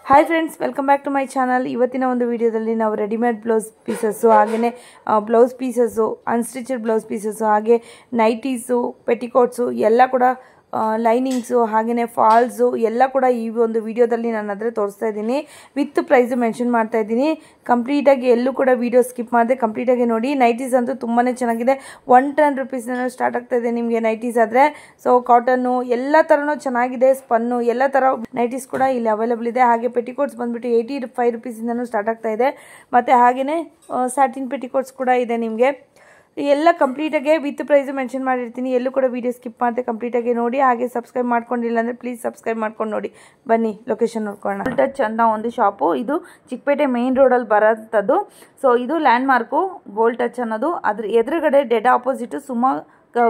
Hi friends, welcome back to my channel. ಇವತ್ತಿನ ಒಂದು ವಿಡಿಯೋದಲ್ಲಿ ನಾವು ರೆಡಿಮೇಡ್ ಬ್ಲೌಸ್ ಪೀಸಸ್ಸು, ಹಾಗೆಯೇ blouse pieces, unstitched blouse pieces, ಹಾಗೆ ನೈಟೀಸು, ಪೆಟಿಕೋಟ್ಸು ಎಲ್ಲ ಕೂಡ ಲೈನಿಂಗ್ಸು, ಹಾಗೆಯೇ ಫಾಲ್ಸು ಎಲ್ಲ ಕೂಡ ಈ ಒಂದು ವಿಡಿಯೋದಲ್ಲಿ ನಾನು ಅದರ ತೋರಿಸ್ತಾ ಇದ್ದೀನಿ. ವಿತ್ ಪ್ರೈಸ್ ಮೆನ್ಷನ್ ಮಾಡ್ತಾ ಇದ್ದೀನಿ. ಕಂಪ್ಲೀಟಾಗಿ ಎಲ್ಲೂ ಕೂಡ ವಿಡಿಯೋ ಸ್ಕಿಪ್ ಮಾಡಿದೆ ಕಂಪ್ಲೀಟಾಗಿ ನೋಡಿ. ನೈಟೀಸ್ ಅಂತೂ ತುಂಬಾ ಚೆನ್ನಾಗಿದೆ. 110 ರೂಪೀಸ್ನ ಸ್ಟಾರ್ಟ್ ಆಗ್ತಾ ಇದೆ ನಿಮಗೆ ನೈಟೀಸ್ ಆದರೆ. ಸೊ ಕಾಟನ್ನು ಎಲ್ಲ ಥರನೂ ಚೆನ್ನಾಗಿದೆ. ಸ್ಪನ್ನು ಎಲ್ಲ ಥರ ನೈಟೀಸ್ ಕೂಡ ಇಲ್ಲಿ ಅವೈಲೇಬಲ್ ಇದೆ. ಹಾಗೆ ಪೆಟಿಕೋಟ್ಸ್ ಬಂದುಬಿಟ್ಟು 85 ರೂಪೀಸಿಂದನೂ ಸ್ಟಾರ್ಟ್ ಆಗ್ತಾ ಇದೆ. ಮತ್ತು ಹಾಗೆಯೇ ಸ್ಯಾಟಿನ್ ಪೆಟಿಕೋಟ್ಸ್ ಕೂಡ ಇದೆ ನಿಮಗೆ. ಎಲ್ಲ ಕಂಪ್ಲೀಟಾಗಿ ವಿತ್ ಪ್ರೈಸ್ ಮೆನ್ಷನ್ ಮಾಡಿರ್ತೀನಿ. ಎಲ್ಲೂ ಕೂಡ ವೀಡಿಯೋ ಸ್ಕಿಪ್ ಮಾಡದೆ ಕಂಪ್ಲೀಟಾಗಿ ನೋಡಿ. ಹಾಗೆ ಸಬ್ಸ್ಕ್ರೈಬ್ ಮಾಡ್ಕೊಂಡಿಲ್ಲ ಅಂದರೆ ಪ್ಲೀಸ್ ಸಬ್ಸ್ಕ್ರೈಬ್ ಮಾಡ್ಕೊಂಡು ನೋಡಿ. ಬನ್ನಿ ಲೊಕೇಶನ್ ನೋಡ್ಕೊಳ್ಳೋಣ. ಗೋಲ್ಡ್ ಟಚ್ ಅಂತ ಒಂದು ಶಾಪು, ಇದು ಚಿಕ್ಕಪೇಟೆ ಮೇನ್ ರೋಡಲ್ಲಿ ಬರೋಂಥದ್ದು. ಸೊ ಇದು ಲ್ಯಾಂಡ್ ಮಾರ್ಕು ಗೋಲ್ಡ್ ಟಚ್ ಅನ್ನೋದು. ಅದ್ರ ಎದುರುಗಡೆ dead opposite Suma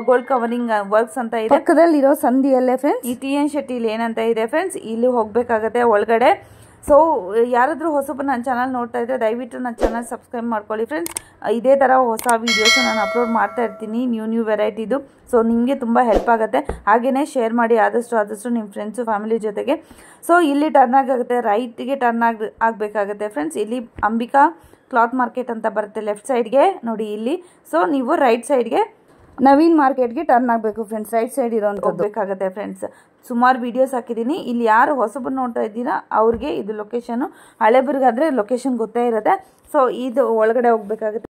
gold covering works ಅಂತ ಇದೆ. ಪಕ್ಕದಲ್ಲಿರೋ ಸಂಧಿಯಲ್ಲೇ ಫ್ರೆಂಡ್ಸ್ ಈ TN ಶೆಟ್ಟಿಲಿ ಏನಂತ ಇದೆ ಫ್ರೆಂಡ್ಸ್, ಇಲ್ಲಿ ಹೋಗಬೇಕಾಗತ್ತೆ ಒಳಗಡೆ. ಸೊ ಯಾರಾದರೂ ಹೊಸಬ ನನ್ನ ಚಾನಲ್ ನೋಡ್ತಾ ಇದ್ದರೆ ದಯವಿಟ್ಟು ನನ್ನ ಚಾನಲ್ ಸಬ್ಸ್ಕ್ರೈಬ್ ಮಾಡ್ಕೊಳ್ಳಿ ಫ್ರೆಂಡ್ಸ್. ಇದೇ ಥರ ಹೊಸ ವೀಡಿಯೋಸ್ ನಾನು ಅಪ್ಲೋಡ್ ಮಾಡ್ತಾ ಇರ್ತೀನಿ, ನ್ಯೂ ವೆರೈಟಿದು. ಸೊ ನಿಮಗೆ ತುಂಬ ಹೆಲ್ಪ್ ಆಗುತ್ತೆ. ಹಾಗೆಯೇ ಶೇರ್ ಮಾಡಿ ಆದಷ್ಟು ನಿಮ್ಮ ಫ್ರೆಂಡ್ಸು ಫ್ಯಾಮಿಲಿ ಜೊತೆಗೆ. ಸೊ ಇಲ್ಲಿ ಟರ್ನ್ ಆಗುತ್ತೆ, ರೈಟ್ಗೆ ಟರ್ನ್ ಆಗಬೇಕಾಗುತ್ತೆ ಫ್ರೆಂಡ್ಸ್. ಇಲ್ಲಿ ಅಂಬಿಕಾ ಕ್ಲಾತ್ ಮಾರ್ಕೆಟ್ ಅಂತ ಬರುತ್ತೆ ಲೆಫ್ಟ್ ಸೈಡ್ಗೆ ನೋಡಿ ಇಲ್ಲಿ. ಸೊ ನೀವು ರೈಟ್ ಸೈಡ್ಗೆ ನವೀನ್ ಮಾರ್ಕೆಟ್ಗೆ ಟರ್ನ್ ಆಗಬೇಕು ಫ್ರೆಂಡ್ಸ್. ರೈಟ್ ಸೈಡ್ ಇರೋಂಥದ್ದು ಬೇಕಾಗುತ್ತೆ ಫ್ರೆಂಡ್ಸ್. ಸುಮಾರು ವೀಡಿಯೋಸ್ ಹಾಕಿದ್ದೀನಿ. ಇಲ್ಲಿ ಯಾರು ಹೊಸಬರು ನೋಡ್ತಾ ಇದ್ದೀರಾ ಅವ್ರಿಗೆ ಇದು ಲೊಕೇಶನು. ಹಳೆಬರಿಗಾದರೆ ಲೊಕೇಶನ್ ಗೊತ್ತೇ ಇರುತ್ತೆ. ಸೊ ಇದು ಒಳಗಡೆ ಹೋಗಬೇಕಾಗುತ್ತೆ.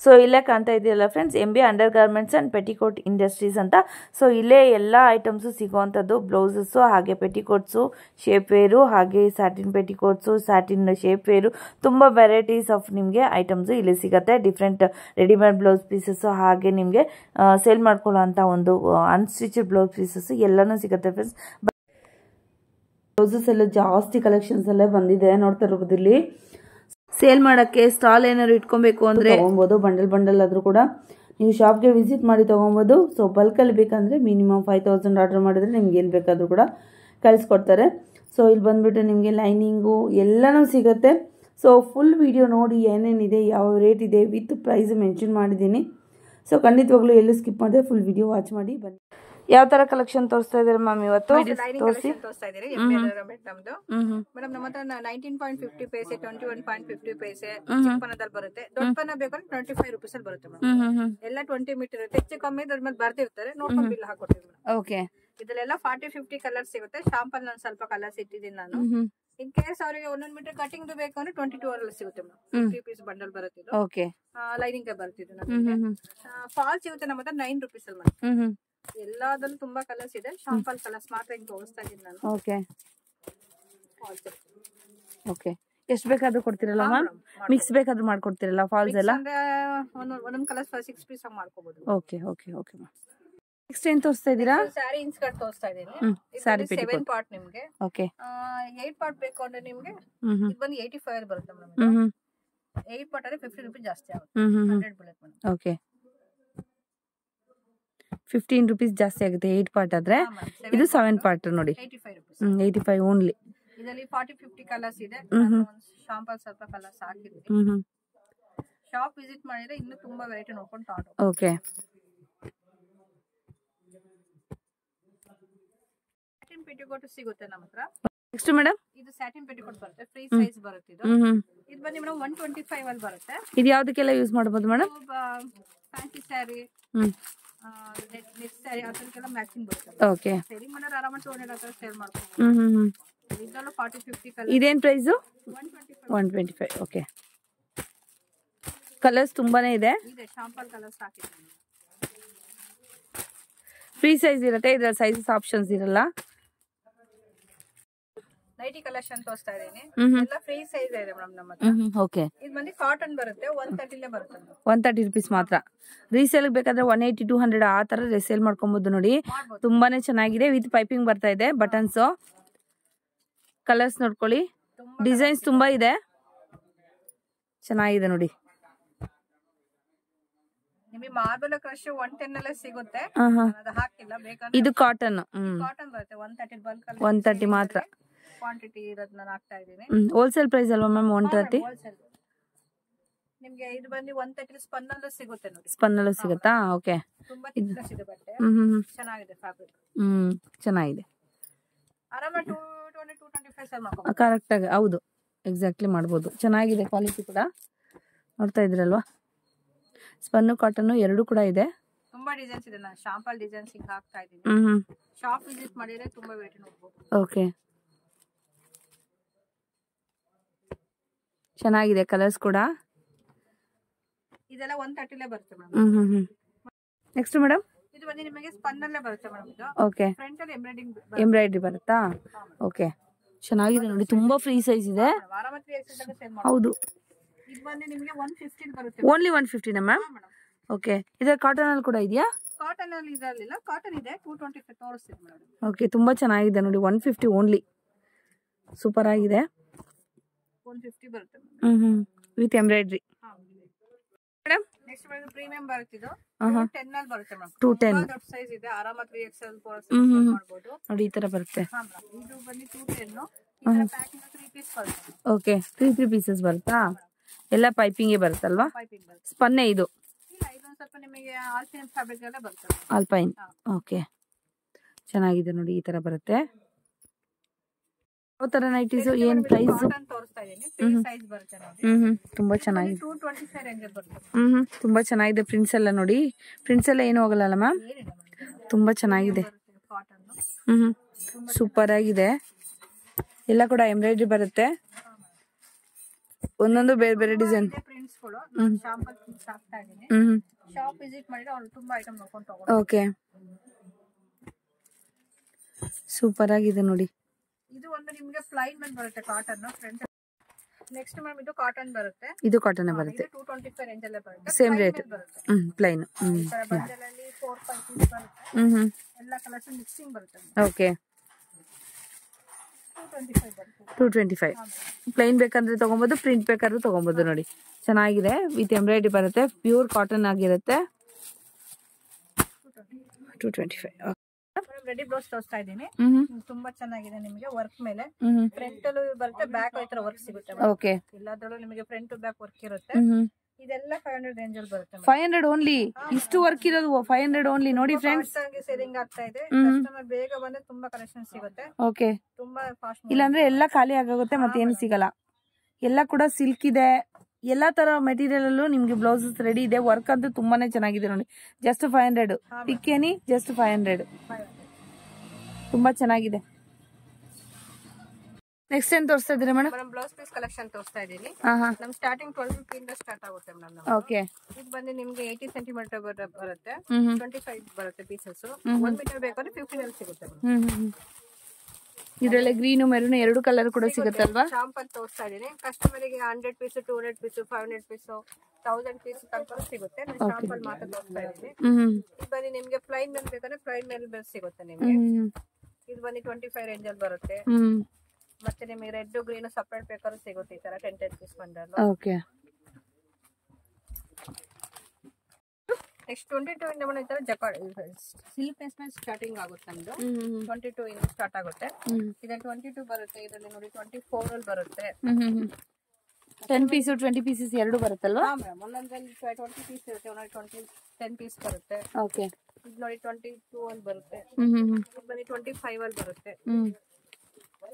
ಸೊ ಇಲ್ಲೇ ಕಾಣ್ತಾ ಇದೆಯಲ್ಲ friends, MB under garments and petticoat industries ಅಂತ. ಸೊ ಇಲ್ಲೇ ಎಲ್ಲ ಐಟಮ್ಸು ಸಿಗೋವಂಥದ್ದು, ಬ್ಲೌಸಸ್ಸು, ಹಾಗೆ ಪೆಟಿಕೋಟ್ಸು, ಶೇಪ್ ವೇರು, ಹಾಗೆ satin petticoats, satin shape wear, ತುಂಬ ವೆರೈಟೀಸ್ ಆಫ್ ನಿಮಗೆ ಐಟಮ್ಸು ಇಲ್ಲಿ ಸಿಗುತ್ತೆ. ಡಿಫ್ರೆಂಟ್ ರೆಡಿಮೇಡ್ ಬ್ಲೌಸ್ ಪೀಸಸ್ಸು, ಹಾಗೆ ನಿಮಗೆ ಸೇಲ್ ಮಾಡ್ಕೊಳ್ಳೋ ಅಂಥ ಒಂದು ಅನ್ಸ್ಟಿಚಡ್ ಬ್ಲೌಸ್ ಪೀಸಸ್ಸು ಎಲ್ಲನೂ ಸಿಗುತ್ತೆ ಫ್ರೆಂಡ್ಸ್. ಬ್ಲೌಸಸ್ ಎಲ್ಲ ಜಾಸ್ತಿ ಕಲೆಕ್ಷನ್ಸ್ ಎಲ್ಲ ಬಂದಿದೆ, ನೋಡ್ತಾ ಇರ್ಬೋದು. ಇಲ್ಲಿ ಸೇಲ್ ಮಾಡೋಕ್ಕೆ ಸ್ಟಾಲ್ ಏನಾದ್ರು ಇಟ್ಕೊಬೇಕು ಅಂದರೆ ತೊಗೊಬೋದು. ಬಂಡಲ್ ಆದರೂ ಕೂಡ ನೀವು ಶಾಪ್ಗೆ ವಿಸಿಟ್ ಮಾಡಿ ತೊಗೊಬೋದು. ಸೊ ಬಲ್ಕಲ್ಲಿ ಬೇಕಂದರೆ ಮಿನಿಮಮ್ 5000 ಆರ್ಡರ್ ಮಾಡಿದ್ರೆ ನಿಮ್ಗೆ ಏನು ಬೇಕಾದರೂ ಕೂಡ ಕಳಿಸ್ಕೊಡ್ತಾರೆ. ಸೊ ಇಲ್ಲಿ ಬಂದುಬಿಟ್ಟು ನಿಮಗೆ ಲೈನಿಂಗು ಎಲ್ಲನೂ ಸಿಗುತ್ತೆ. ಸೊ ಫುಲ್ ವಿಡಿಯೋ ನೋಡಿ, ಏನೇನಿದೆ, ಯಾವ ರೇಟ್ ಇದೆ, ವಿತ್ ಪ್ರೈಸ್ ಮೆನ್ಷನ್ ಮಾಡಿದ್ದೀನಿ. ಸೊ ಖಂಡಿತವಾಗ್ಲೂ ಎಲ್ಲೂ ಸ್ಕಿಪ್ ಮಾಡಿದೆ, ಫುಲ್ ವಿಡಿಯೋ ವಾಚ್ ಮಾಡಿ ಬನ್ನಿ. ಯಾವ ತರ ಕಲೆಕ್ಷನ್ ತೋರಿಸ್ತಾ ಇದ್ದೀರಾ ಮ್ಯಾಮ್ ಇವತ್ತು? ತೋರಿಸ್ತಾ ಇದ್ದೀರಿ ನಮ್ದು ಮೇಡಮ್. ನಮ್ಮ ಹತ್ರ 19.50 ಪೈಸೆ, 21.50 ಪೈಸೆ ಚಿಕ್ಕಪನ್ನದಲ್ಲಿ ಬರುತ್ತೆ. ದೊಡ್ಡ ಪನ್ನ ಬೇಕಂದ್ರೆ 25 ರೂಪೀಸ್ ಅಲ್ಲಿ ಬರುತ್ತೆ ಮೇಡಮ್. ಎಲ್ಲ 20 ಮೀಟರ್ ಇರುತ್ತೆ. ಹೆಚ್ಚು ಕಮ್ಮಿ ದೊಡ್ಡ ಮೇಲೆ ಬರ್ತಿರ್ತಾರೆ, ನೋಡ್ಕೊಂಡು ಬಿಲ್ ಹಾಕೊಡ್ತೀವಿ ಮೇಡಮ್. ಓಕೆ, ಇದೆಲ್ಲ 40-50 ಕಲರ್ಸ್ ಸಿಗುತ್ತೆ. ಶಾಂಪಲ್ ನಾನು ಸ್ವಲ್ಪ ಕಲರ್ಸ್ ಇಟ್ಟಿದ್ದೀನಿ ನಾನು. ಇನ್ ಕೇಸ್ ಅವರಿಗೆ 1 ಮೀಟರ್ ಕಟಿಂಗ್ ಬೇಕು ಅಂದ್ರೆ 22 ಅಲ್ಲಿ ಸಿಗುತ್ತೆ ಮೇಡಮ್. 50 ಪೀಸ್ ಬಂಡಲ್ ಬರುತ್ತೆ. ಓಕೆ, ಲೈನಿಂಗ್ ಬರ್ತಿದ್ದು ನಮಗೆ. ಫಾಲ್ ಸಿಗುತ್ತೆ ನಮ್ಮ ಹತ್ರ 9 ರೂಪೀಸ್ ಅಲ್ಲಿ ಮೇಡಮ್. ಎಲ್ಲಾದ್ರಲ್ಲೂ ತುಂಬಾ ಕಲರ್ಸ್ ಇದೆ. ಶಾಂಪಲ್ ಕಲರ್ಸ್ ಮಾತ್ರ ಹಿಂಗ್ ತೋರಿಸ್ತಾ ಇದ್ದೀನಿ ನಾನು. ಓಕೆ ಓಕೆ, ಎಷ್ಟು ಬೇಕಾದ್ರೂ ಕೊಡ್ತಿರಲ್ಲ ಮ್ಯಾಮ್? ಮಿಕ್ಸ್ ಬೇಕಾದ್ರೂ ಮಾಡ್ಕೊಡ್ತಿರಲ್ಲ ಫಾಲ್ಸ್ ಎಲ್ಲ? ಒಂದೊಂದು ಕಲರ್ಸ್ 6 ಪೀಸ್ ಆಗಿ ಮಾಡ್ಕೋಬಹುದು. Okay okay okay ma'am. Next ಏನ್ ತೋರಿಸ್ತಾ ಇದ್ದೀರಾ? ಸ್ಯಾರಿ ಇನ್ಸ್ಕರ್ಟ್ ತೋರಿಸ್ತಾ ಇದ್ದೀನಿ. ಸ್ಯಾರಿ 7 ಪಾರ್ಟ್ ನಿಮ್ಗೆ. ಓಕೆ, 8 ಪಾರ್ಟ್ ಬೇಕು ಅಂದ್ರೆ ನಿಮ್ಗೆ ಇದು ಬಂದು 85 ಬರುತ್ತೆ ಮೇಡಮ್. 8 ಪಾರ್ಟ್ ಅಂದ್ರೆ 50 ರೂಪೀಸ್ ಜಾಸ್ತಿ ಆಗುತ್ತೆ. 100 ಬೀಳುತ್ತೆ ಮೇಡಮ್. ಓಕೆ, 15 ರೂಪೀಸ್ ಜಾಸ್ತಿ ಆಗುತ್ತೆ 8 ಪಾರ್ಟ್ ಆದ್ರೆ. ಇದು 7 ಪಾರ್ಟ್ ನೋಡಿ, 85 ರೂಪೀಸ್. 85 ಓನ್ಲಿ. ಇದರಲ್ಲಿ 40-50 ಕಲರ್ಸ್ ಇದೆ. ಶಾಂಪಲ್ ಸ್ವಲ್ಪ ಕಲರ್ಸ್ ಹಾಕಿದ್ವಿ. ಶಾಪ್ ವಿಸಿಟ್ ಮಾಡಿದ್ರೆ ಇನ್ನೂ ತುಂಬಾ ವೆರೈಟಿ ನೋಡ್ಕೊಂಡು ತಗೊಂಡು. ಓಕೆ, ಸ್ಯಾಟಿನ್ ಪೆಟಿಕೋಟ್ ಸಿಗುತ್ತೆ ನಮ್ಮ ಹತ್ರ. ನೆಕ್ಸ್ಟ್ ಮೇಡಮ್, ಇದು ಸ್ಯಾಟಿನ್ ಪೆಟಿಕೋಟ್ ಬರುತ್ತೆ. ಫ್ರೀ ಸೈಜ್ ಬರುತ್ತೆ ಇದು. ಇದು ಬಂದು ಮೇಡಮ್ 125 ಅಲ್ಲಿ ಬರುತ್ತೆ. ಇದು ಯಾವ್ದಕ್ಕೆಲ್ಲ ಯೂಸ್ ಮಾಡಬಹುದು madam? Fancy sari, net sari ಅದಕ್ಕೆಲ್ಲ ಮ್ಯಾಚಿಂಗ್ ಬರುತ್ತೆ. ಓಕೆ, ಸೇಲಿಂಗ್ ಮಾಡೋರು ಆರಾಮಾಗಿ 200 ಹತ್ರ ಸೇಲ್ ಮಾಡ್ಕೊಂಡು. ಇದೆಲ್ಲ 40-50 ಕಲರ್. ಇದೇನ್ ಪ್ರೈಸ್? 125. ಓಕೆ, ಕಲರ್ಸ್ ತುಂಬಾನೇ ಇದೆ. ಶಾಂಪಲ್ ಕಲರ್ಸ್ ಹಾಕಿದ್ದೀನಿ. ಫ್ರೀ ಸೈಜ್ ಇರುತ್ತೆ, ಇದರ ಸೈಜಸ್ ಆಪ್ಷನ್ಸ್ ಇರಲ್ಲ. ನೈಟಿ ಕಲೆಕ್ಷನ್ ತೋರಿಸ್ತಾ ಇದೀನಿ. ಎಲ್ಲ ಫ್ರೀ ಸೈಜ್ ಇದೆ ಮೇಡಮ್ ನಮ್ಮ ಹತ್ರ. ಓಕೆ, ಇದು ಬಂದು ಕಾಟನ್ ಬರುತ್ತೆ. 130 ಬರುತ್ತೆ. 130 ರೂಪೀಸ್ ಮಾತ್ರ. ರೀಸೇಲ್ ಬೇಕಾದ್ರೆ 180-200 ಆ ತರ ರೀಸೇಲ್ ಮಾಡ್ಕೊಬಹುದು ನೋಡಿ. ತುಂಬಾನೇ ಚೆನ್ನಾಗಿದೆ. ವಿತ್ ಪೈಪಿಂಗ್ ಬರ್ತಾ ಇದೆ. ಬಟನ್ಸ್, ಕಲರ್ಸ್ ನೋಡ್ಕೊಳ್ಳಿ. ಡಿಸೈನ್ಸ್ ತುಂಬಾ ಇದೆ, ಚೆನ್ನಾಗಿದೆ ನೋಡಿ. ನಿಮಗೆ ಮಾರ್ಬಲ್ ಕ್ರಶ್ 110 ಅಲ್ಲೇ ಸಿಗುತ್ತೆ. ಅದು ಹಾಕಿಲ್ಲ ಬೇಕಂದ್ರೆ. ಇದು ಕಾಟನ್. ಕಾಟನ್ ಬರುತ್ತೆ. 130 ಬಲ್ಕ್ ಅಲ್ಲಿ 130 ಮಾತ್ರ. ಕ್ವಾಂಟಿಟಿ ಇರೋದು ನಾನು ಹಾಕ್ತಾ ಇದೀನಿ. ಹೋಲ್ಸೇಲ್ ಪ್ರೈಸ್ ಅಲ್ವಾ ಮ್ಯಾಮ್ 130? ನಿಮಗೆ ಇದು ಬಂದು 130 ಸ್ಪನ್ ಅಲ್ಲೂ ಸಿಗುತ್ತೆ ನೋಡಿ. ಸ್ಪನ್ ಅಲ್ಲೂ ಸಿಗುತ್ತಾ? ಓಕೆ, ತುಂಬಾ ಥಿಕ್ನೆಸ್ ಇದೆ ಬಟ್ಟೆ. ಚೆನ್ನಾಗಿದೆ ಫ್ಯಾಬ್ರಿಕ್. ಚೆನ್ನಾಗಿದೆ. ಆರಾಮ 2 225 ಸೆಲ್ ಮಾಡ್ಕೋಬಹುದು. ಕರೆಕ್ಟ್ ಆಗಿ ಹೌದು ಎಕ್ಸಾಕ್ಟ್ಲಿ ಮಾಡ್ಬೋದು. ಚೆನ್ನಾಗಿದೆ ಕ್ವಾಲಿಟಿ ಕೂಡ ನೋಡ್ತಾ ಇದ್ರಲ್ವಾ. ಸ್ಪನ್ನು ಕಾಟನ್ ಎರಡು ಕೂಡ ಇದೆ. ತುಂಬಾ ಡಿಸೈನ್ಸ್ ಇದೆ. ನಾನು ಶಾಂಪಲ್ ಡಿಸೈನ್ಸ್ ಹಿಂಗ್ ಹಾಕ್ತಾ ಇದ್ದೀನಿ. ಶಾಪ್ ವಿಸಿಟ್ ಮಾಡಿದ್ರೆ ತುಂಬಾ ವೆರೈಟಿ ನೋಡಬಹುದು. ಓಕೆ ಚೆನ್ನಾಗಿದೆ ಕಲರ್ಸ್ ಕೂಡ. ಇದೆಲ್ಲ 130 ಲೇ ಬರುತ್ತೆ ಮೇಡಮ್. ನೆಕ್ಸ್ಟ್ ಮೇಡಮ್ ಇದು ಬಂದು ನಿಮಗೆ ಸ್ಪನ್ ಅಲ್ಲೇ ಬರುತ್ತೆ ಮೇಡಮ್. ಇದು ಓಕೆ ಫ್ರಂಟ್ ಅಲ್ಲಿ ಎಂಬ್ರಾಯ್ಡ್ರಿ ಬರುತ್ತಾ. ಓಕೆ ಚೆನ್ನಾಗಿದೆ ನೋಡಿ, ತುಂಬಾ ಫ್ರೀ ಸೈಜ್ ಇದೆ. ಆರಾಮತ್ರಿ ಎಕ್ಸೆಲ್ ಅಲ್ಲಿ ಸೇಲ್ ಹೌದು. ಇದು ಬಂದು ನಿಮಗೆ 150 ಬರುತ್ತೆ. ಓನ್ಲಿ 150 ನಾ ಮ್ಯಾಮ್? ಓಕೆ ಇದರ ಕಾಟನ್ ಅಲ್ಲಿ ಕೂಡ ಇದೆಯಾ? ಕಾಟನ್ ಅಲ್ಲಿ ಇದರಲ್ಲಿಲ್ಲ, ಕಾಟನ್ ಇದೆ. 225 ತೋರಿಸ್ತೀನಿ ಮೇಡಮ್. ಓಕೆ ತುಂಬಾ ಚೆನ್ನಾಗಿದೆ ನೋಡಿ, 150 ಓನ್ಲಿ. ಸೂಪರ್ ಆಗಿದೆ. 150 ಬರುತ್ತೆ ವಿತ್ ಎಂಬ್ರಾಯ್ಡ್ರಿ. ಮೇಡಮ್ ನೆಕ್ಸ್ಟ್ ಬಂದು ಪ್ರೀಮಿಯಂ ಬರುತ್ತೆ. ಇದು 10 ಅಲ್ಲಿ ಬರುತ್ತೆ ಮೇಡಮ್. 210 ದೊಡ್ಡ ಸೈಜ್ ಇದೆ. ಆರಾಮತ್ರಿ ಎಕ್ಸೆಲ್ ಮಾಡ್ಬೋದು ನೋಡಿ, ಈ ತರ ಬರುತ್ತೆ. ಇದು ಬಂದು 210. ಇದರ ಪ್ಯಾಕಿಂಗ್ 3 ಪೀಸ್ ಬರುತ್ತೆ. ಓಕೆ 3 ಪೀಸಸ್ ಬರುತ್ತಾ? ಎಲ್ಲ ಪೈಪಿಂಗ್ ಬರುತ್ತಲ್ವಾ? ಪೈಪಿಂಗ್ ಬರುತ್ತೆ. ಸ್ಪನ್ನೇ ಇದು? ಇಲ್ಲ, ಇದೊಂದು ಸ್ವಲ್ಪ ನಿಮಗೆ ಆಲ್ಪೈನ್ ಫ್ಯಾಬ್ರಿಕ್ ಎಲ್ಲ ಬರುತ್ತೆ. ಆಲ್ಪೈನ್. ಓಕೆ ಚೆನ್ನಾಗಿದೆ ನೋಡಿ, ಈ ತರ ಬರುತ್ತೆ. ಯಾವ ತರ ನೈಟೀಸ್, ಏನ್ ಪ್ರೈಸ್? ಕಾಟನ್ ತೋರಿಸ್ತಾ ಇದೀನಿ. 3 ಸೈಜ್ ಬರುತ್ತೆ ನೋಡಿ. ತುಂಬಾ ಚೆನ್ನಾಗಿದೆ. 225 ರೇಂಜ್ ಬರುತ್ತೆ. ತುಂಬಾ ಚೆನ್ನಾಗಿದೆ. ಪ್ರಿಂಟ್ಸ್ ಎಲ್ಲ ನೋಡಿ, ಪ್ರಿಂಟ್ಸ್ ಎಲ್ಲ ಏನು ಹೋಗಲ್ಲ ಮ್ಯಾಮ್? ತುಂಬಾ ಚೆನ್ನಾಗಿದೆ. ಕಾಟನ್ ಸೂಪರ್ ಆಗಿದೆ. ಎಲ್ಲ ಕೂಡ ಎಂಬ್ರಾಯ್ಡ್ರಿ ಬರುತ್ತೆ. ಒಂದೊಂದು ಬೇರೆ ಬೇರೆ ಡಿಸೈನ್ ಪ್ರಿಂಟ್ಸ್ ಗಳು. ಶಾಂಪಲ್ ಪ್ರಿಂಟ್ಸ್ ಹಾಕ್ತಾ ಇದೀನಿ. ಶಾಪ್ ವಿಸಿಟ್ ಮಾಡಿದ್ರೆ ಅವ್ರು ತುಂಬಾ ಐಟಮ್ ನೋಡ್ಕೊಂಡು ತಗೊಳ್ಳಿ. ಓಕೆ ಸೂಪರ್ ಆಗಿದೆ ನೋಡಿ. ಇದು ಒಂದು ನಿಮಗೆ ಪ್ಲೈನ್ ಮೇಲೆ ಬರುತ್ತೆ ಕಾಟನ್ ಫ್ರಂಟ್. ನೆಕ್ಸ್ಟ್ ಮ್ಯಾಮ್ ಇದು ಕಾಟನ್ ಬರುತ್ತೆ. ಇದು ಕಾಟನ್ ಬರುತ್ತೆ. 225 ರೇಂಜ್ ಅಲ್ಲೇ ಬರುತ್ತೆ. Same rate. ಪ್ಲೈನ್. ಈ ತರ ಬಂಡಲ್ ಅಲ್ಲಿ 4-5 ಪೀಸ್ ಬರುತ್ತೆ. ಎಲ್ಲ ಕಲರ್ಸ್ ಮಿಕ್ಸಿಂಗ್ ಬರುತ್ತೆ. ಓಕೆ 225 ಬರುತ್ತೆ. 225 ಪ್ಲೈನ್ ಬೇಕಂದ್ರೆ ತಗೊಬೋದು, ಪ್ರಿಂಟ್ ಬೇಕಾದ್ರೂ ತಗೊಬೋದು ನೋಡಿ. ಚೆನ್ನಾಗಿದೆ. ವಿತ್ ಎಂಬ್ರಾಯ್ಡ್ರಿ ಬರುತ್ತೆ. ಪ್ಯೂರ್ ಕಾಟನ್ ಆಗಿರುತ್ತೆ. 225. ರೆಡಿ ಬ್ಲೌಸ್ ತೋರಿಸ್ತಾ ಇದೀನಿ. ತುಂಬಾ ಚೆನ್ನಾಗಿದೆ. ನಿಮಗೆ ವರ್ಕ್ ಮೇಲೆ ಫ್ರಂಟ್ ಅಲ್ಲೂ ಬರುತ್ತೆ, ಬ್ಯಾಕ್ ಈ ತರ ವರ್ಕ್ ಸಿಗುತ್ತೆ. ಓಕೆ ಎಲ್ಲದರಲ್ಲೂ ನಿಮಗೆ ಫ್ರಂಟ್ ಟು ಬ್ಯಾಕ್ ವರ್ಕ್ ಇರುತ್ತೆ. ಇದೆಲ್ಲ 500 ರೇಂಜ್ ಅಲ್ಲಿ ಬರುತ್ತೆ. 500 ಓನ್ಲಿ? ಇಷ್ಟು ವರ್ಕ್ ಇರೋದು 500 ಓನ್ಲಿ ನೋಡಿ ಫ್ರೆಂಡ್ಸ್. ಸೇಲಿಂಗ್ ಆಗ್ತಾ ಇದೆ. ಕಸ್ಟಮರ್ ಬೇಗ ಬಂದ್ರೆ ತುಂಬಾ ಕಲೆಕ್ಷನ್ ಸಿಗುತ್ತೆ. ಓಕೆ ತುಂಬಾ ಫಾಸ್ಟ್. ಇಲ್ಲಾಂದ್ರೆ ಎಲ್ಲ ಖಾಲಿ ಆಗೋಗುತ್ತೆ, ಮತ್ತೆ ಏನು ಸಿಗಲ್ಲ. ಎಲ್ಲ ಕೂಡ ಸಿಲ್ಕ್ ಇದೆ. ಎಲ್ಲಾ ತರ ಮೆಟೀರಿಯಲ್ ಅಲ್ಲೂ ನಿಮ್ಗೆ ಬ್ಲೌಸಸ್ ರೆಡಿ ಇದೆ. ವರ್ಕ್ ಅಂತೂ ತುಂಬಾನೇ ಚೆನ್ನಾಗಿದೆ ನೋಡಿ. ಜಸ್ಟ್ 500 ಪಿಕ್ಕೇನಿ, ಜಸ್ಟ್ 500. ತುಂಬಾ ಚೆನ್ನಾಗಿದೆ. ನೆಕ್ಸ್ಟ್ ಏನ್ ತೋರಿಸ್ತಾ ಇದ್ದೀರಾ ಮೇಡಮ್? ಬ್ಲೌಸ್ ಪೀಸ್ ಕಲೆಕ್ಷನ್ ತೋರಿಸ್ತಾ ಇದೀನಿ. ನಮ್ ಸ್ಟಾರ್ಟಿಂಗ್ 12 ಇಂದ ಸ್ಟಾರ್ಟ್ ಆಗುತ್ತೆ ಮೇಡಮ್. ಓಕೆ ಇದು ಬಂದು ನಿಮ್ಗೆ 80 ಸೆಂಟಿಮೀಟರ್ ಬರುತ್ತೆ. 25 ಬರುತ್ತೆ ಪೀಸಸ್. 1 ಮೀಟರ್ ಬೇಕಾದ್ರೆ 15 ಅಲ್ಲಿ ಸಿಗುತ್ತೆ. ಇದ್ರಲ್ಲಿ ಗ್ರೀನ್ ಮೆರೂನ್ ಎರಡು ಕಲರ್ ಕೂಡ ಸಿಗುತ್ತಲ್ವಾ? ಶಾಂಪಲ್ ತೋರಿಸ್ತಾ ಇದೀನಿ. ಕಸ್ಟಮರ್ ಗೆ 100 ಪೀಸ್, 200 ಪೀಸ್, 500 ಪೀಸ್, 1000 ಪೀಸ್ ತನಕ ಸಿಗುತ್ತೆ. ಶಾಂಪಲ್ ಮಾತ್ರ ತೋರಿಸ್ತಾ ಇದೀನಿ. ಇದು ಬಂದು ನಿಮ್ಗೆ ಪ್ಲೈನ್ ಮೇಲೆ ಬೇಕಾದ್ರೆ ಪ್ಲೈನ್ ಮೇಲೆ ಸಿಗುತ್ತೆ ನಿಮ್ಗೆ. ಇದು ಬಂದು 25 ರೇಂಜ್ ಅಲ್ಲಿ ಬರುತ್ತೆ. ಮತ್ತೆ ನಿಮಗೆ ರೆಡ್ ಗ್ರೀನ್ ಸಪರೇಟ್ ಬೇಕಾದ್ರೂ ಸಿಗುತ್ತೆ. ಈ ತರ 10 ಪೀಸ್ ಬಂಡಲ್. ಓಕೆ ನೆಕ್ಸ್ಟ್ 22 ಇಂದ ಬಂದ ಈ ತರ ಜಕಾರ್ಡ್ ಸಿಲ್ಕ್ ಪೇಸ್ ಮೇಲೆ ಸ್ಟಾರ್ಟಿಂಗ್ ಆಗುತ್ತೆ ನಮ್ದು. 22 ಇಂದ ಸ್ಟಾರ್ಟ್ ಆಗುತ್ತೆ. ಇದ್ರಲ್ಲಿ 22 ಬರುತ್ತೆ. ಇದರಲ್ಲಿ ನೋಡಿ 24 ಅಲ್ಲಿ ಬರುತ್ತೆ. 10 ಪೀಸ್ 20 ಪೀಸಸ್ ಎರಡು ಬರುತ್ತಲ್ವಾ? ಒಂದೊಂದ್ರಲ್ಲಿ 20 ಪೀಸ್ ಇರುತ್ತೆ, ಒಂದೊಂದು 10 ಪೀಸ್ ಬರುತ್ತೆ. ಓಕೆ ಇದು ನೋಡಿ 22 ಅಲ್ಲಿ ಬರುತ್ತೆ. ಇದು ಬನ್ನಿ 25 ಅಲ್ಲಿ ಬರುತ್ತೆ.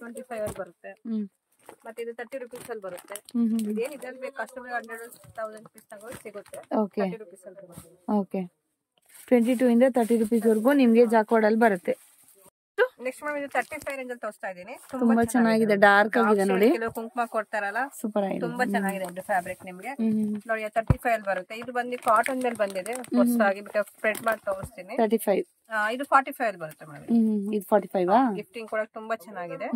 25 ಅಲ್ಲಿ ಬರುತ್ತೆ. ಮತ್ತೆ ಇದು 30 ರೂಪೀಸ್ ಅಲ್ಲಿ ಬರುತ್ತೆ. ಇದೇನು ಇದ್ರಲ್ಲಿ ಬೇಕು ಕಸ್ಟಮರ್ 100,000 ಪೀಸ್ ತಗೊಂಡು ಸಿಗುತ್ತೆ. 30 ರೂಪೀಸ್ ಅಲ್ಲಿ ಬರುತ್ತೆ. ಓಕೆ 22 ಇಂದ 30 ರೂಪೀಸ್ ವರೆಗೂ ನಿಮ್ಗೆ ಜಾಕ್ವಾರ್ಡ್ ಅಲ್ಲಿ ಬರುತ್ತೆ. ನೆಕ್ಸ್ಟ್ ಇದು 35 ರೇಂಜ್ ಅಲ್ಲಿ ತೋರಿಸ್ತಾ ಇದೀನಿ. ತುಂಬಾ ಚೆನ್ನಾಗಿದೆ. ಡಾರ್ಕ್ ಆಗಿದೆ ನೋಡಿ. ಕೆಲವು ಕುಂಕುಮ ಕೊಡ್ತಾರಲ್ಲ, ಸೂಪರ್ ಆಗಿದೆ. ತುಂಬಾ ಚೆನ್ನಾಗಿದೆ ಇದು ಫ್ಯಾಬ್ರಿಕ್ ನಿಮ್ಗೆ. ನೋಡಿ 35 ಅಲ್ಲಿ ಬರುತ್ತೆ. ಇದು ಬಂದು ಕಾಟನ್ ಮೇಲೆ ಬಂದಿದೆ. ಹೊಸದಾಗಿ ಸ್ಪ್ರೆಡ್ ಮಾಡಿ ತೋರಿಸ್ತೀನಿ. 35 ಇದು 45 ಅಲ್ಲಿ ಬರುತ್ತೆ ಮೇಡಮ್. ಇದು 45 ಗಿಫ್ಟಿಂಗ್ ಕೊಡಕ್ಕೆ ತುಂಬಾ ಚೆನ್ನಾಗಿದೆ.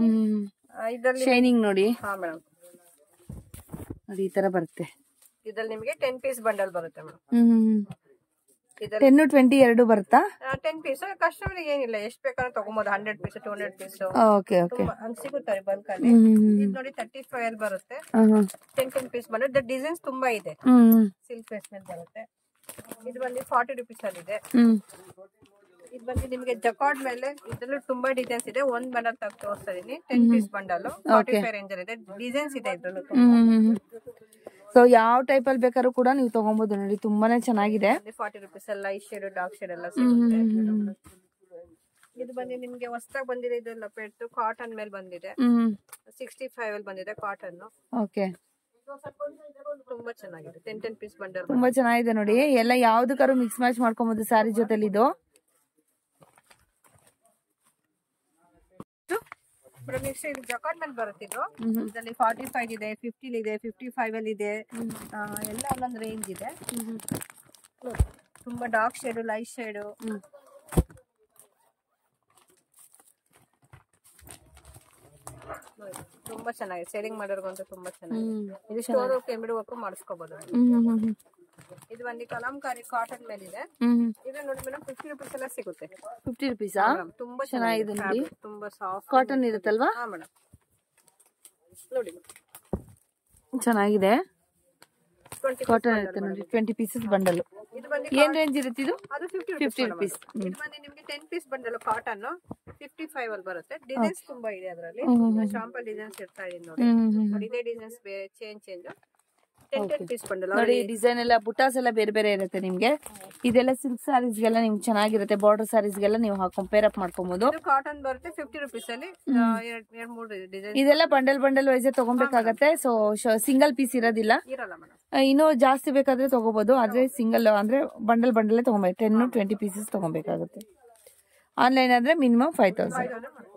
ಇದರಲ್ಲಿ ಶೈನಿಂಗ್ ನೋಡಿ. ಹಾ ಮೇಡಮ್ ನೋಡಿ ಈ ತರ ಬರುತ್ತೆ. ಇದರಲ್ಲಿ ನಿಮಗೆ 10 ಪೀಸ್ ಬಂಡಲ್ ಬರುತ್ತೆ ಮೇಡಮ್. 10 20 ಎರಡು ಬರುತ್ತಾ? 10 ಪೀಸ್ ಕಸ್ಟಮರ್ ಏನಿಲ್ಲ, ಎಷ್ಟು ಬೇಕಾದ್ರೂ ತಗೊಬಹುದು. 100 ಪೀಸ್ 200 ಪೀಸ್ ಓಕೆ ಓಕೆ ಹಂಗ್ ಸಿಗುತ್ತಾರೆ ಬಲ್ಕ್ ಅಲ್ಲಿ. ಇದು ನೋಡಿ 35 ಅಲ್ಲಿ ಬರುತ್ತೆ. 10 ಪೀಸ್ ಬಂದ್ರೆ ಡಿಸೈನ್ಸ್ ತುಂಬಾ ಇದೆ. ಸಿಲ್ಕ್ ಪೇಸ್ ಮೇಲೆ ಬರುತ್ತೆ. ಇದು ಬಂದು 40 ರೂಪೀಸ್ ಅಲ್ಲಿ ಇದೆ. ಇದು ಬಂದು ನಿಮಗೆ ಜಕಾರ್ಡ್ ಮೇಲೆ ಇದ್ರಲ್ಲೂ ತುಂಬಾ ಡಿಸೈನ್ಸ್ ಇದೆ. ಒಂದ್ ಬಂಡಲ್ ತೋರಿಸ್ತಾ ಇದೀನಿ. 10 ಪೀಸ್ ಬಂಡಲ್ 45 ರೇಂಜ್ ಅಲ್ಲಿ ಇದೆ. ಡಿಸೈನ್ಸ್ ಇದೆ ಇದ್ರಲ್ಲೂ. ಸೊ ಯಾವ ಟೈಪ್ ಅಲ್ಲಿ ಬೇಕಾದ್ರೂ ಕೂಡ ನೀವು ತಗೊಬಹುದು ನೋಡಿ. ತುಂಬಾನೇ ಚೆನ್ನಾಗಿದೆ. 40 rupees light shade dark shade ಎಲ್ಲ ಸಿಗುತ್ತೆ. ಇದು ಬಂದು ನಿಮ್ಗೆ ಹೊಸದಾಗಿ ಬಂದಿದೆ, ಇದು ಲಪೆಟ್ಟು ಕಾಟನ್ ಮೇಲೆ ಬಂದಿದೆ. 65 ಅಲ್ಲಿ ಬಂದಿದೆ ಕಾಟನ್. ಓಕೆ, ತುಂಬಾ ಚೆನ್ನಾಗಿದೆ. 10 ಪೀಸ್ ಬಂಡಲ್ ತುಂಬಾ ಚೆನ್ನಾಗಿದೆ ನೋಡಿ. ಎಲ್ಲ ಯಾವ್ದಕ್ಕಾರು ಮಿಕ್ಸ್ ಮ್ಯಾಚ್ ಮಾಡ್ಕೊಬಹುದು ಸ್ಯಾರಿ ಜೊತೆಲಿ. ಇದು ನೆಕ್ಸ್ಟ್ ಇದು ಜಕಾರ್ಡ್ ಮೇಲೆ ಬರುತ್ತಿದ್ದು. ಇದರಲ್ಲಿ 45 ಇದೆ, 50 ಇದೆ, 55 ಅಲ್ಲಿ ಇದೆ. ಎಲ್ಲ ಒಂದೊಂದು ರೇಂಜ್ ಇದೆ. ತುಂಬಾ ಡಾರ್ಕ್ ಶೇಡ್, ಲೈಟ್ ಶೇಡ್, ತುಂಬಾ ಚೆನ್ನಾಗಿದೆ. ಸೇಲಿಂಗ್ ಮಾಡೋರ್ಗಂತೂ ತುಂಬಾ ಚೆನ್ನಾಗಿದೆ. ಇದು ಸ್ಟೋರ್ ವರ್ಕ್, ಎಂಬ್ರಾಯ್ಡರಿ ವರ್ಕ್ ಮಾಡಿಸ್ಕೋಬಹುದು. ಇದು ಒಂದು ಕಲಂಕಾರಿ ಕಾಟನ್ ಮೇಲೆ ಇದೆ. ಇದು ನೋಡಿ ಮೇಡಮ್ 50 ರೂಪೀಸ್ ಎಲ್ಲ ಸಿಗುತ್ತೆ. 50 ರೂಪೀಸ್ ತುಂಬಾ ಚೆನ್ನಾಗಿದೆ ನೋಡಿ. ತುಂಬಾ ಸಾಫ್ಟ್ ಕಾಟನ್ ಇರುತ್ತಲ್ವಾ? ಹಾ ಮೇಡಮ್, ನೋಡಿ ಚೆನ್ನಾಗಿದೆ. ಕಾಟನ್ ಇರುತ್ತೆ ನೋಡಿ. 20 ಪೀಸಸ್ ಬಂಡಲ್. ಇದು ಬಂದು ಏನ್ ರೇಂಜ್ ಇರುತ್ತೆ ಇದು? ಅದು 50 ರೂಪೀಸ್. ಇದು ಬಂದು ನಿಮಗೆ 10 ಪೀಸ್ ಬಂಡಲ್ ಕಾಟನ್ 55 ಅಲ್ಲಿ ಬರುತ್ತೆ. ಡಿಸೈನ್ಸ್ ತುಂಬಾ ಇದೆ ಅದರಲ್ಲಿ. ಶಾಂಪಲ್ ಡಿಸೈನ್ಸ್ ಇರ್ತಾ ಇದೆ ನೋಡಿ. ನೋಡಿ ಇದೇ ಡಿಸೈನ್ಸ್ ಚೇಂಜ್ 10 ಪೀಸ್ ಬಂಡಲ್ ನೋಡಿ. ಡಿಸೈನ್ ಎಲ್ಲ ಬುಟಾಸ್ ಎಲ್ಲ ಬೇರೆ ಬೇರೆ ಇರುತ್ತೆ ನಿಮ್ಗೆ. ಇದೆಲ್ಲ ಸಿಲ್ಕ್ ಸ್ಯಾರೀಸ್ ಗೆಲ್ಲ ನಿಮ್ಗೆ ಚೆನ್ನಾಗಿರುತ್ತೆ. ಬಾರ್ಡರ್ ಸ್ಯಾರೀಸ್ ಗೆಲ್ಲ ನೀವು ಕಂಪೇರ್ ಅಪ್ ಮಾಡ್ಕೊಬಹುದು. ಕಾಟನ್ ಬರುತ್ತೆ 50 ರೂಪೀಸ್ ಅಲ್ಲಿ. 2-3 ಡಿಸೈನ್. ಇದೆಲ್ಲ ಬಂಡಲ್ ವೈಸ್ ತಗೊಬೇಕಾಗತ್ತೆ. ಸೊ ಸಿಂಗಲ್ ಪೀಸ್ ಇರೋದಿಲ್ಲ. ಇರಲ್ಲ ಮೇಡಮ್. ಇನ್ನೂ ಜಾಸ್ತಿ ಬೇಕಾದ್ರೆ ತಗೋಬಹುದು. ಆದ್ರೆ ಸಿಂಗಲ್ ಅಂದ್ರೆ ಬಂಡಲ್ ತಗೊಬೇಕು. 10-20 ಪೀಸಸ್ ತಗೊಬೇಕಾಗುತ್ತೆ. ಆನ್ಲೈನ್ ಆದ್ರೆ ಮಿನಿಮಮ್ 5000.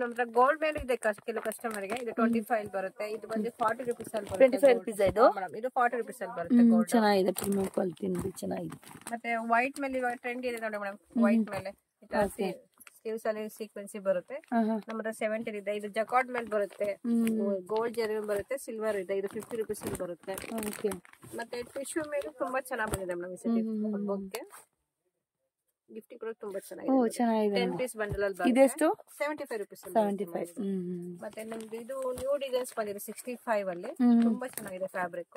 ನಮ್ದ್ರ ಗೋಲ್ಡ್ ಮೇಲೆ ಇದೆ ಕೆಲವು ಕಸ್ಟಮರ್ ಗೆ. ಇದು 25 ಬರುತ್ತೆ. ಇದು ಬಂದು 40 ರೂಪೀಸ್ ಅಲ್ಲಿ ಬರುತ್ತೆ. 25 ರೂಪೀಸ್ ಇದು. ಇದು 40 ರೂಪೀಸ್ ಅಲ್ಲಿ ಬರುತ್ತೆ. ಚೆನ್ನಾಗಿದೆ, ಪ್ರೀಮಿಯಂ ಕ್ವಾಲಿಟಿ ನೋಡಿ, ಚೆನ್ನಾಗಿದೆ. ಮತ್ತೆ ವೈಟ್ ಮೇಲೆ ಇವಾಗ ಟ್ರೆಂಡ್ ಇದೆ ನೋಡಿ ಮೇಡಮ್. ವೈಟ್ ಮೇಲೆ ಸ್ಲೀವ್ಸ್ ಅಲ್ಲಿ ಸೀಕ್ವೆನ್ಸಿ ಬರುತ್ತೆ. ನಮ್ಮತ್ರ 70 ಇದೆ. ಇದು ಜಕಾರ್ಡ್ ಮೇಲೆ ಬರುತ್ತೆ. ಗೋಲ್ಡ್ ಜರಿ ಬರುತ್ತೆ, ಸಿಲ್ವರ್ ಇದೆ. ಇದು 50 ರೂಪೀಸ್ ಅಲ್ಲಿ ಬರುತ್ತೆ. ಮತ್ತೆ ಟಿಶ್ಯೂ ಮೇಲೆ ತುಂಬಾ ಚೆನ್ನಾಗಿ ಬಂದಿದೆ ಮೇಡಮ್. ಹಬ್ಬಕ್ಕೆ ಗಿಫ್ಟ್ ಕೂಡ ತುಂಬಾ ಚೆನ್ನಾಗಿದೆ. 10 ಪೀಸ್ ಬಂಡಲ್ ಅಲ್ಲಿ ಬರುತ್ತೆ. ಇದೆಷ್ಟು? 75 ರೂಪೀಸ್. 75. ಮತ್ತೆ ನಮ್ದು ಇದು ನ್ಯೂ ಡಿಸೈನ್ಸ್ ಬಂದಿದೆ 65 ಅಲ್ಲಿ. ತುಂಬಾ ಚೆನ್ನಾಗಿದೆ ಫ್ಯಾಬ್ರಿಕ್.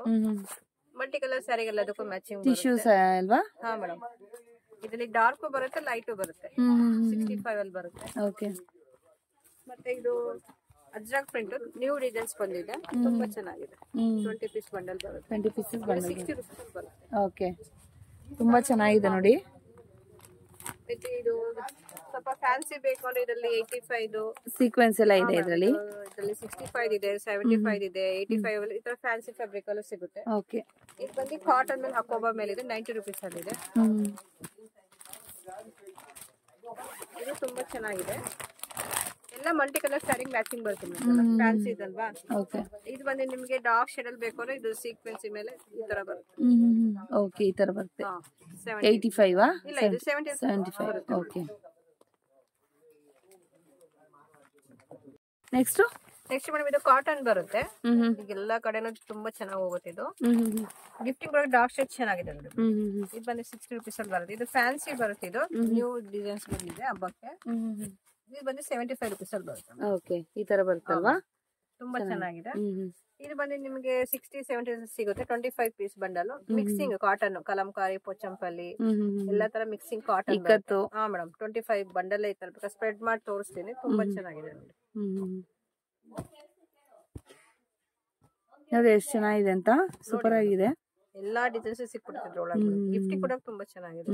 ಮಲ್ಟಿ ಕಲರ್ ಸ್ಯಾರಿಗೆಲ್ಲ ಅದಕ್ಕೂ ಮ್ಯಾಚಿಂಗ್ ಟಿಶ್ಯೂಸ್ ಅಲ್ವಾ? ಹಾ ಮೇಡಮ್. ಇದರಲ್ಲಿ ಡಾರ್ಕ್ ಬರುತ್ತೆ, ಲೈಟ್ ಬರುತ್ತೆ. 65 ಅಲ್ಲಿ ಬರುತ್ತೆ. ಓಕೆ. ಮತ್ತೆ ಇದು ಅಜ್ರಾಕ್ ಪ್ರಿಂಟ್ ನ್ಯೂ ಡಿಸೈನ್ಸ್ ಬಂದಿದೆ. ತುಂಬಾ ಚೆನ್ನಾಗಿದೆ. 20 ಪೀಸ್ ಬಂಡಲ್ ಬರುತ್ತೆ. 20 ಪೀಸಸ್ ಬಂಡಲ್ 60 ರೂಪೀಸ್ ಬರುತ್ತೆ. ಓಕೆ, ತುಂಬಾ ಚೆನ್ನಾಗಿದೆ ನೋಡಿ. ಮತ್ತೆ ಇದು ಸ್ವಲ್ಪ ಫ್ಯಾನ್ಸಿ ಬೇಕು ಅಂದ್ರೆ ಇದರಲ್ಲಿ 85 ಸೀಕ್ವೆನ್ಸ್ ಎಲ್ಲ ಇದೆ. ಇದರಲ್ಲಿ 65 ಇದೆ, 75 ಇದೆ, 85 ಅಲ್ಲಿ ಈ ತರ ಫ್ಯಾನ್ಸಿ ಫ್ಯಾಬ್ರಿಕ್ ಎಲ್ಲ ಸಿಗುತ್ತೆ. ಓಕೆ. ಇದು ಬಂದು ಕಾಟನ್ ಮೇಲೆ ಹಾಕೋಬಾ ಮೇಲೆ ಇದೆ. 90 ರೂಪೀಸ್ ಅಲ್ಲಿ ಇದೆ. ಇದು ತುಂಬಾ ಚೆನ್ನಾಗಿದೆ. ಎಲ್ಲ ಮಲ್ಟಿ ಕಲರ್ ಸ್ಯಾರಿ ಮ್ಯಾಚಿಂಗ್ ಬರುತ್ತೆ. ಫ್ಯಾನ್ಸಿ ಇದಲ್ವಾ? ಓಕೆ. ಇದು ಬಂದು ನಿಮಗೆ ಡಾರ್ಕ್ ಶೇಡ್ ಅಲ್ಲಿ ಬೇಕು ಅಂದ್ರೆ ಇದು ಸೀಕ್ವೆನ್ಸಿ ಮೇಲೆ ಈ ತರ ಬರುತ್ತೆ. ಓಕೆ, ಈ ತರ ಬರುತ್ತೆ. 85 ಇಲ್ಲ, ಇದು 75. ಓಕೆ. ನೆಕ್ಸ್ಟ್ ಮೇಡಮ್ ಇದು ಕಾಟನ್ ಬರುತ್ತೆ. ಈಗ ಎಲ್ಲಾ ಕಡೆನೂ ತುಂಬಾ ಚೆನ್ನಾಗಿ ಹೋಗುತ್ತೆ. ಇದು ಗಿಫ್ಟಿಂಗ್ ಬರೋ ಡಾರ್ಕ್ ಶೇಡ್ ಚೆನ್ನಾಗಿದೆ. ಇದು ಬಂದು 60 ರೂಪೀಸ್ ಅಲ್ಲಿ ಬರುತ್ತೆ. ಇದು ಫ್ಯಾನ್ಸಿ ಬರುತ್ತೆ. ಇದು ನ್ಯೂ ಡಿಸೈನ್ಸ್ ಬಂದಿದೆ ಹಬ್ಬಕ್ಕೆ. ಇದು ಬಂದು 75 ರೂಪೀಸ್ ಅಲ್ಲಿ ಬರುತ್ತೆ. ಓಕೆ, ಈ ತರ ಬರುತ್ತಲ್ವಾ? ತುಂಬಾ ಚೆನ್ನಾಗಿದೆ. ಇದು ಬಂದು ನಿಮಗೆ 60-70 ಸಿಗುತ್ತೆ. 25 piece bundle. Mixing cotton, Kalamkari, Pochampalli ಎಲ್ಲಾ ತರ ಮಿಕ್ಸಿಂಗ್ ಕಾಟನ್. ಹಾ ಮೇಡಮ್, 25 ಬಂಡಲ್ ಈ ತರ ಸ್ಪ್ರೆಡ್ ಮಾಡಿ ತೋರಿಸ್ತೀನಿ. ತುಂಬಾ ಚೆನ್ನಾಗಿದೆ ನೋಡಿ. ನೋಡಿ ಎಷ್ಟು ಚೆನ್ನಾಗಿದೆ ಅಂತ. ಸೂಪರ್ ಆಗಿದೆ. ಎಲ್ಲಾ ಡಿಸೈನ್ಸ್ ಸಿಕ್ಬಿಡುತ್ತೆ ಒಳಗೆ. ಗಿಫ್ಟ್ ಕೂಡ ತುಂಬಾ ಚೆನ್ನಾಗಿದೆ.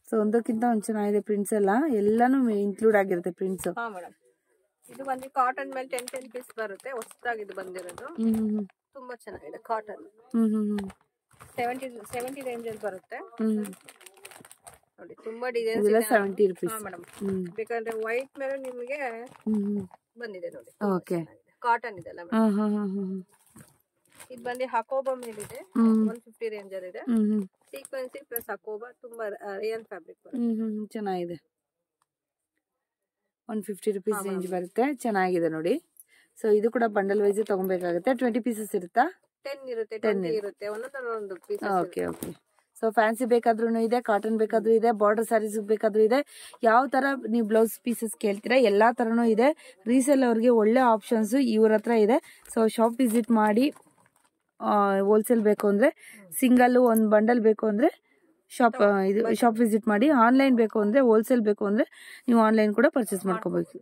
ಸೊ ಒಂದಕ್ಕಿಂತ ಒಂದು ಚೆನ್ನಾಗಿದೆ. ಪ್ರಿಂಟ್ಸ್ ಎಲ್ಲಾನು ಇನ್ಕ್ಲೂಡ್ ಆಗಿರುತ್ತೆ ಪ್ರಿಂಟ್ಸ್. ಹಾ ಮೇಡಮ್. ಇದು ಬಂದು ಕಾಟನ್ ಮೇಲೆ 10 ಪೀಸ್ ಬರುತ್ತೆ. ಹೊಸದಾಗಿ ಇದು ಬಂದಿರೋದು. ತುಂಬಾ ಚೆನ್ನಾಗಿದೆ ಕಾಟನ್. 70 ರೇಂಜ್ ಅಲ್ಲಿ ಬರುತ್ತೆ ನೋಡಿ. ತುಂಬಾ ಡಿಸೈನ್ಸ್ ಇದೆ. 70 ರೂಪೀಸ್. ಹಾ ಮೇಡಮ್. ಬೇಕಾದ್ರೆ ವೈಟ್ ಮೇಲೆ ನಿಮಗೆ ಬಂದಿದೆ ನೋಡಿ. ಓಕೆ. ಕಾಟನ್ ಇದೆ ಅಲ್ಲ ಮೇಡಮ್. ಇದು ಬಂದು ಹಕೋಬಾ ಮೇಲೆ ಇದೆ. 150 ರೇಂಜ್ ಅಲ್ಲಿ ಇದೆ. ಸೀಕ್ವೆನ್ಸಿ ಪ್ಲಸ್ ಹಕೋಬಾ. ತುಂಬಾ ರಿಯಲ್ ಫ್ಯಾಬ್ರಿಕ್ ಬರುತ್ತೆ. ಚೆನ್ನಾಗಿದೆ. 150 ರೂಪೀಸ್ ರೇಂಜ್ ಬರುತ್ತೆ. ಚೆನ್ನಾಗಿದೆ ನೋಡಿ. ಸೊ ಇದು ಕೂಡ ಬಂಡಲ್ ವೈಸ್ ತಗೊಬೇಕಾಗುತ್ತೆ. 20 ಪೀಸಸ್ ಇರುತ್ತಾ? 10 ಇರುತ್ತೆ, 20 ಇರುತ್ತೆ. ಒಂದೊಂದು piece. Okay okay. So fancy ಬೇಕಾದ್ರೂ ಇದೆ, ಕಾಟನ್ ಬೇಕಾದ್ರೂ ಇದೆ, ಬಾರ್ಡರ್ ಸ್ಯಾರೀಸ್ ಬೇಕಾದ್ರೂ ಇದೆ. ಯಾವ ತರ ನೀವು ಬ್ಲೌಸ್ ಪೀಸಸ್ ಕೇಳ್ತೀರಾ ಎಲ್ಲಾ ತರನು ಇದೆ. ರೀಸೇಲ್ ಅವ್ರಿಗೆ ಒಳ್ಳೆ ಆಪ್ಷನ್ಸ್ ಇವ್ರ ಹತ್ರ ಇದೆ. ಸೊ ಶಾಪ್ ವಿಸಿಟ್ ಮಾಡಿ. ಹೋಲ್ಸೇಲ್ ಬೇಕು ಅಂದ್ರೆ ಸಿಂಗಲ್, ಒಂದು ಬಂಡಲ್ ಬೇಕು ಅಂದ್ರೆ ಶಾಪ್ ವಿಸಿಟ್ ಮಾಡಿ. ಆನ್ಲೈನ್ ಬೇಕು ಅಂದ್ರೆ, ಹೋಲ್ಸೇಲ್ ಬೇಕು ಅಂದ್ರೆ ನೀವು ಆನ್ಲೈನ್ ಕೂಡ ಪರ್ಚೇಸ್ ಮಾಡ್ಕೋಬೇಕು.